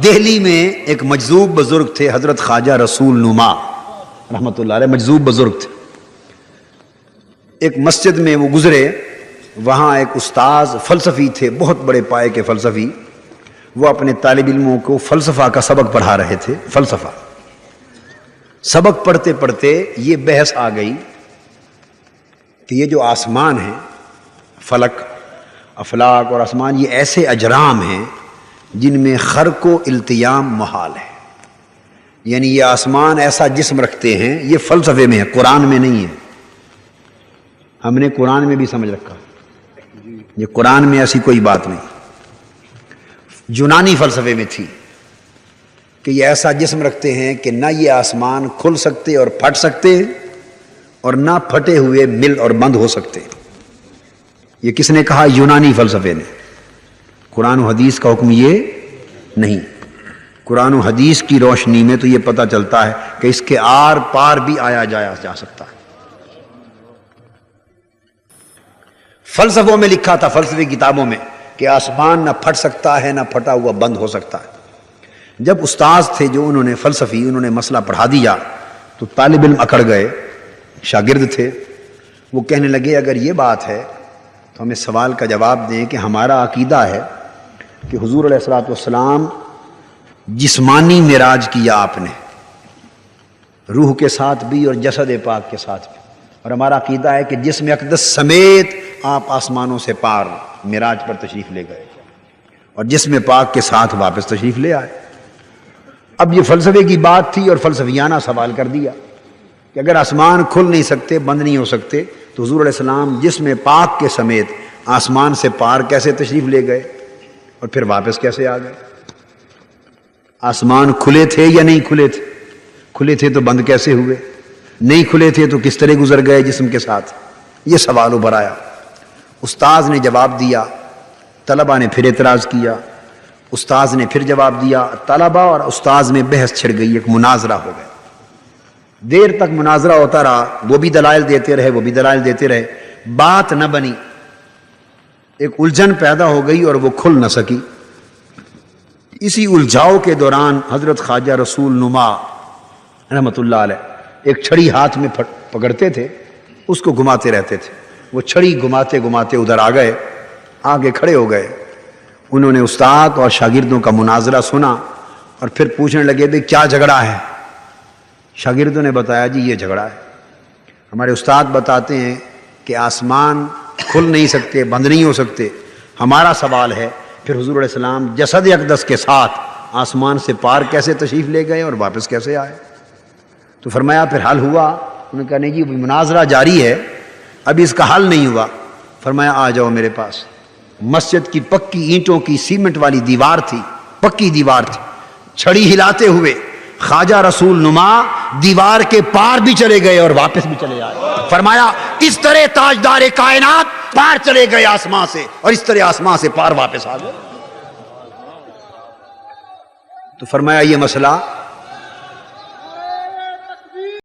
دہلی میں ایک مجذوب بزرگ تھے حضرت خواجہ رسول نما رحمۃ اللہ علیہ، مجذوب بزرگ تھے. ایک مسجد میں وہ گزرے، وہاں ایک استاذ فلسفی تھے، بہت بڑے پائے کے فلسفی. وہ اپنے طالب علموں کو فلسفہ کا سبق پڑھا رہے تھے. فلسفہ سبق پڑھتے پڑھتے یہ بحث آ گئی کہ یہ جو آسمان ہے، فلک، افلاک اور آسمان، یہ ایسے اجرام ہیں جن میں خرق و التیام محال ہے. یعنی یہ آسمان ایسا جسم رکھتے ہیں، یہ فلسفے میں ہے، قرآن میں نہیں ہے. ہم نے قرآن میں بھی سمجھ رکھا، یہ قرآن میں ایسی کوئی بات نہیں. یونانی فلسفے میں تھی کہ یہ ایسا جسم رکھتے ہیں کہ نہ یہ آسمان کھل سکتے اور پھٹ سکتے اور نہ پھٹے ہوئے مل اور بند ہو سکتے. یہ کس نے کہا؟ یونانی فلسفے نے. قرآن و حدیث کا حکم یہ نہیں. قرآن و حدیث کی روشنی میں تو یہ پتہ چلتا ہے کہ اس کے آر پار بھی آیا جایا جا سکتا ہے. فلسفوں میں لکھا تھا، فلسفی کتابوں میں، کہ آسمان نہ پھٹ سکتا ہے نہ پھٹا ہوا بند ہو سکتا ہے. جب استاذ تھے جو انہوں نے فلسفی، انہوں نے مسئلہ پڑھا دیا تو طالب علم اکڑ گئے، شاگرد تھے. وہ کہنے لگے اگر یہ بات ہے تو ہمیں سوال کا جواب دیں کہ ہمارا عقیدہ ہے کہ حضور علیہ الصلوۃ والسلام جسمانی معراج کیا آپ نے، روح کے ساتھ بھی اور جسد پاک کے ساتھ بھی، اور ہمارا عقیدہ ہے کہ جسم اقدس سمیت آپ آسمانوں سے پار معراج پر تشریف لے گئے اور جسم پاک کے ساتھ واپس تشریف لے آئے. اب یہ فلسفے کی بات تھی اور فلسفیانہ سوال کر دیا کہ اگر آسمان کھل نہیں سکتے، بند نہیں ہو سکتے، تو حضور علیہ السلام جسم پاک کے سمیت آسمان سے پار کیسے تشریف لے گئے اور پھر واپس کیسے آ گئے؟ آسمان کھلے تھے یا نہیں کھلے تھے؟ کھلے تھے تو بند کیسے ہوئے؟ نہیں کھلے تھے تو کس طرح گزر گئے جسم کے ساتھ؟ یہ سوال ابھر آیا. استاذ نے جواب دیا، طلبہ نے پھر اعتراض کیا، استاذ نے پھر جواب دیا، طلبہ اور استاذ میں بحث چھڑ گئی، ایک مناظرہ ہو گیا. دیر تک مناظرہ ہوتا رہا، وہ بھی دلائل دیتے رہے، وہ بھی دلائل دیتے رہے، بات نہ بنی. ایک الجھن پیدا ہو گئی اور وہ کھل نہ سکی. اسی الجھاؤ کے دوران حضرت خواجہ رسول نما رحمۃ اللہ علیہ ایک چھڑی ہاتھ میں پکڑتے تھے، اس کو گھماتے رہتے تھے. وہ چھڑی گھماتے گھماتے ادھر آ گئے، آگے کھڑے ہو گئے. انہوں نے استاد اور شاگردوں کا مناظرہ سنا اور پھر پوچھنے لگے بھئی کیا جھگڑا ہے؟ شاگردوں نے بتایا جی یہ جھگڑا ہے. ہمارے استاد بتاتے ہیں کہ آسمان کھل نہیں سکتے، بند نہیں ہو سکتے. ہمارا سوال ہے پھر حضور علیہ السلام جسد اقدس کے ساتھ آسمان سے پار کیسے تشریف لے گئے اور واپس کیسے آئے؟ تو فرمایا پھر حل ہوا؟ انہوں نے کہا نہیں جی مناظرہ جاری ہے، ابھی اس کا حل نہیں ہوا. فرمایا آ جاؤ میرے پاس. مسجد کی پکی اینٹوں کی سیمنٹ والی دیوار تھی، پکی دیوار تھی. چھڑی ہلاتے ہوئے خواجہ رسول نما دیوار کے پار بھی چلے گئے اور واپس بھی چلے آئے. فرمایا اس طرح تاجدار کائنات پار چلے گئے آسمان سے اور اس طرح آسمان سے پار واپس آ گئے. تو فرمایا یہ مسئلہ